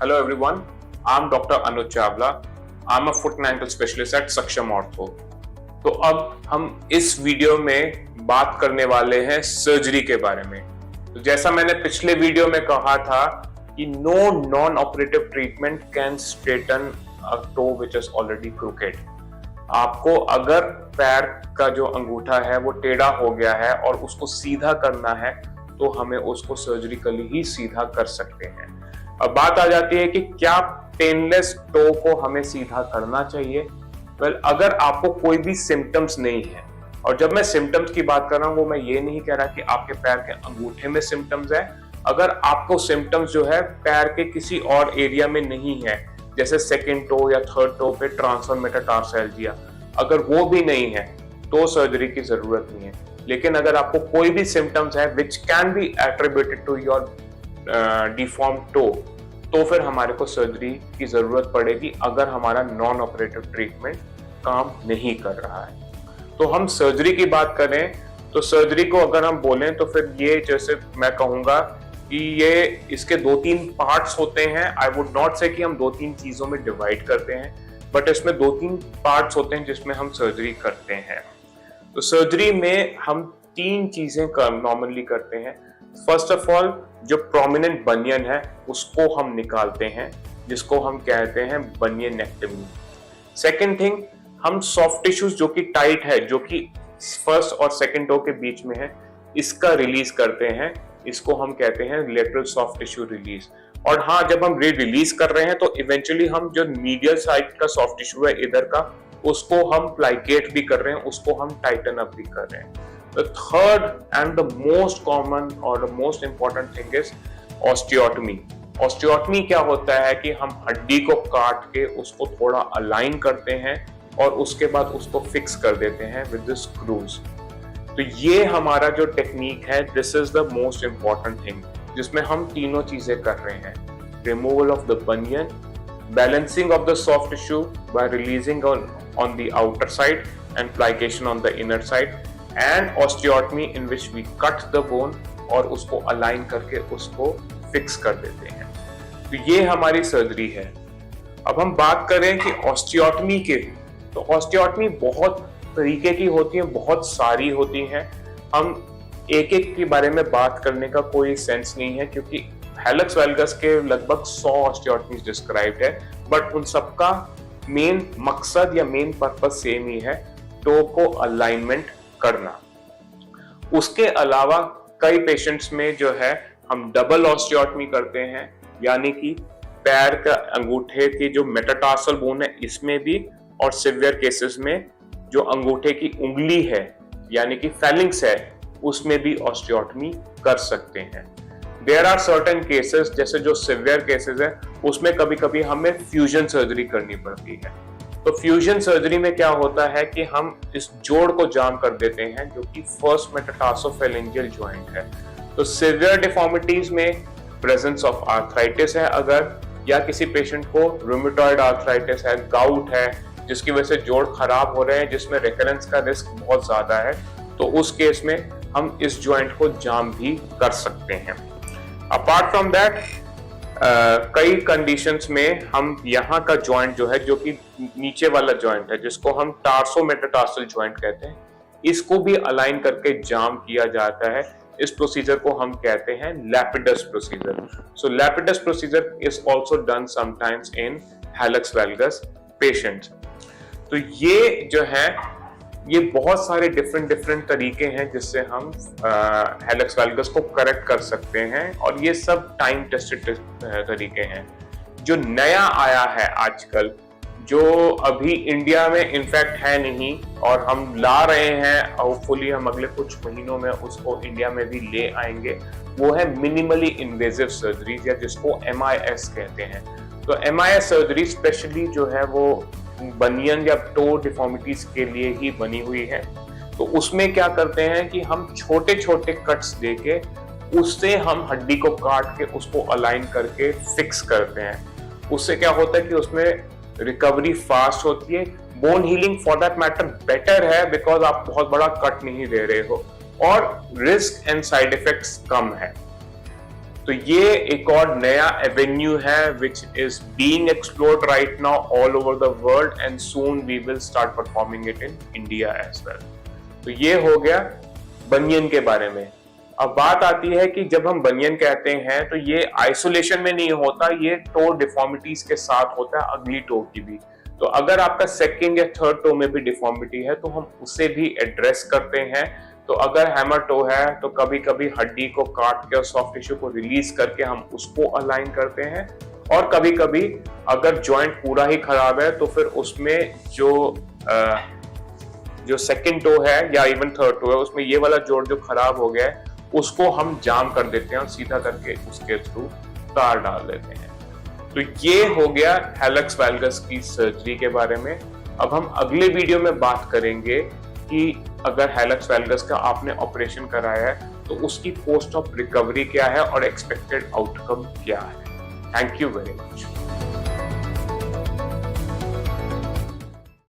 Hello everyone, I'm Dr. Anuj Chawla. I'm a foot and ankle specialist at Saksham Ortho. तो अब हम इस video में बात करने वाले हैं सर्जरी के बारे में। तो जैसा मैंने पिछले वीडियो में कहा था कि no non operative treatment can straighten a toe which is already crooked. आपको अगर पैर का जो अंगूठा है वो टेढ़ा हो गया है और उसको सीधा करना है तो हमें उसको सर्जिकली ही सीधा कर सकते हैं। अब बात आ जाती है कि क्या पेनलेस टो को हमें सीधा करना चाहिए। अगर आपको कोई भी सिम्टम्स नहीं है, और जब मैं सिम्टम्स की बात कर रहा हूं वो मैं ये नहीं कह रहा कि आपके पैर के अंगूठे में सिम्टम्स है। अगर आपको सिम्टम्स जो है पैर के किसी और एरिया में नहीं है, जैसे सेकंड टो या थर्ड टो पे ट्रांसफर मेटाटार्सैल्जिया, अगर वो भी नहीं है तो सर्जरी की जरूरत नहीं है। लेकिन अगर आपको कोई भी सिम्टम्स है which can be attributed to your deform toe, तो फिर हमारे को सर्जरी की जरूरत पड़ेगी अगर हमारा नॉन ऑपरेटिव ट्रीटमेंट काम नहीं कर रहा है। तो हम सर्जरी की बात करें तो सर्जरी को अगर हम बोलें तो फिर ये, जैसे मैं कहूंगा कि ये इसके 2-3 पार्ट्स होते हैं। आई वुड नॉट से कि हम 2-3 चीजों में डिवाइड करते हैं, बट इसमें 2-3 पार्ट्स होते हैं जिसमें हम सर्जरी करते हैं। तो सर्जरी में हम 3 चीजें नॉर्मली करते हैं। फर्स्ट ऑफ ऑल, जो प्रोमिनेंट बनियन है उसको हम निकालते हैं, जिसको हम कहते हैं बनियनेक्टमी। सेकेंड थिंग, हम सॉफ्ट टिश्यूज जो कि टाइट है, जो कि फर्स्ट और सेकेंड टो के बीच में है, इसका रिलीज करते हैं। इसको हम कहते हैं लेटरल सॉफ्ट टिश्यू रिलीज। और हाँ, जब हम रिलीज कर रहे हैं तो इवेंचुअली हम जो मीडियल साइड का सॉफ्ट टिश्यू है इधर का, उसको हम प्लाइकेट भी कर रहे हैं, उसको हम टाइटन अप भी कर रहे हैं। The third and the most common or the most important thing is osteotomy. Osteotomy क्या होता है कि हम हड्डी को काट के उसको थोड़ा अलाइन करते हैं और उसके बाद उसको फिक्स कर देते हैं with the screws. तो ये हमारा जो टेक्निक है, this is the most important thing, जिसमें हम तीनों चीजें कर रहे हैं। Removal of the bunion, balancing of the soft tissue by releasing on the outer side and plication on the inner side, and osteotomy in which we cut the bone और उसको align करके उसको फिक्स कर देते हैं। तो ये हमारी सर्जरी है। अब हम बात करें कि ऑस्टियोटमी के, तो ऑस्टियोटमी बहुत तरीके की होती है, बहुत सारी होती हैं। हम एक एक के बारे में बात करने का कोई सेंस नहीं है, क्योंकि हैलक्स वैल्गस के लगभग 100 ऑस्टियोटमीज डिस्क्राइब्ड है, बट उन सबका मेन मकसद या मेन पर्पस सेम ही है, टो को अलाइनमेंट करना। उसके अलावा कई पेशेंट्स में जो है हम डबल ऑस्टियोटमी करते हैं, यानी कि पैर का अंगूठे की जो मेटाटार्सल बोन है इसमें भी, और सिवियर केसेस में जो अंगूठे की उंगली है यानी कि फैलिंग्स है उसमें भी ऑस्टियोटमी कर सकते हैं। देयर आर सर्टेन केसेस, जैसे जो सिवियर केसेस है उसमें कभी कभी हमें फ्यूजन सर्जरी करनी पड़ती है। तो फ्यूजन सर्जरी में क्या होता है कि हम इस जोड़ को जाम कर देते हैं जो कि फर्स्ट मेटाटार्सोफेरेंजियल जॉइंट है। तो सिवियर डिफॉर्मिटीज में प्रेजेंस ऑफ आर्थराइटिस है अगर, या किसी पेशेंट को रूमेटॉइड आर्थराइटिस है, गाउट है, जिसकी वजह से जोड़ खराब हो रहे हैं, जिसमें रिकरेंस का रिस्क बहुत ज्यादा है, तो उस केस में हम इस जॉइंट को जाम भी कर सकते हैं। अपार्ट फ्रॉम दैट, कई कंडीशंस में हम यहाँ का जॉइंट जो है, जो कि नीचे वाला जॉइंट है जिसको हम टार्सो मेटाटार्सल जॉइंट कहते हैं, इसको भी अलाइन करके जाम किया जाता है। इस प्रोसीजर को हम कहते हैं Lapidus procedure. So Lapidus procedure is also done sometimes in hallux valgus patients. तो ये जो है, ये बहुत सारे डिफरेंट तरीके हैं जिससे हम हैलक्स वैल्गस को करेक्ट कर सकते हैं, और ये सब टाइम टेस्टेड तरीके हैं। जो नया आया है आजकल, जो अभी इंडिया में इनफैक्ट है नहीं और हम ला रहे हैं, होपफुली हम अगले कुछ महीनों में उसको इंडिया में भी ले आएंगे, वो है मिनिमली इन्वेजिव सर्जरी, या जिसको MIS कहते हैं। तो MIS सर्जरी स्पेशली जो है वो बनियन या टो डिफॉर्मिटीज के लिए ही बनी हुई है। तो उसमें क्या करते हैं कि हम छोटे छोटे कट्स देके उससे हम हड्डी को काट के उसको अलाइन करके फिक्स करते हैं। उससे क्या होता है कि उसमें रिकवरी फास्ट होती है, bone healing for that matter better है, बिकॉज आप बहुत बड़ा कट नहीं दे रहे हो, और रिस्क एंड साइड इफेक्ट्स कम है। तो ये एक और नया एवेन्यू है which is being explored right now all over the world and soon we will start performing it in India as well. तो ये हो गया बनियन के बारे में। अब बात आती है कि जब हम बनियन कहते हैं तो ये आइसोलेशन में नहीं होता, ये टो डिफॉर्मिटीज के साथ होता है, अगली टो की भी। तो अगर आपका सेकंड या थर्ड टो में भी डिफॉर्मिटी है तो हम उसे भी एड्रेस करते हैं। तो अगर हैमर टो है तो कभी कभी हड्डी को काट के और सॉफ्ट टिश्यू को रिलीज करके हम उसको अलाइन करते हैं, और कभी कभी अगर जॉइंट पूरा ही खराब है तो फिर उसमें जो सेकंड टो है या इवन थर्ड टो है उसमें ये वाला जोड़ जो खराब हो गया है उसको हम जाम कर देते हैं और सीधा करके उसके थ्रू तार डाल देते हैं। तो ये हो गया हैलक्स वैल्गस की सर्जरी के बारे में। अब हम अगले वीडियो में बात करेंगे कि अगर हैलक्स वैल्गस का आपने ऑपरेशन कराया है तो उसकी पोस्ट ऑफ रिकवरी क्या है और एक्सपेक्टेड आउटकम क्या है। Thank you very much.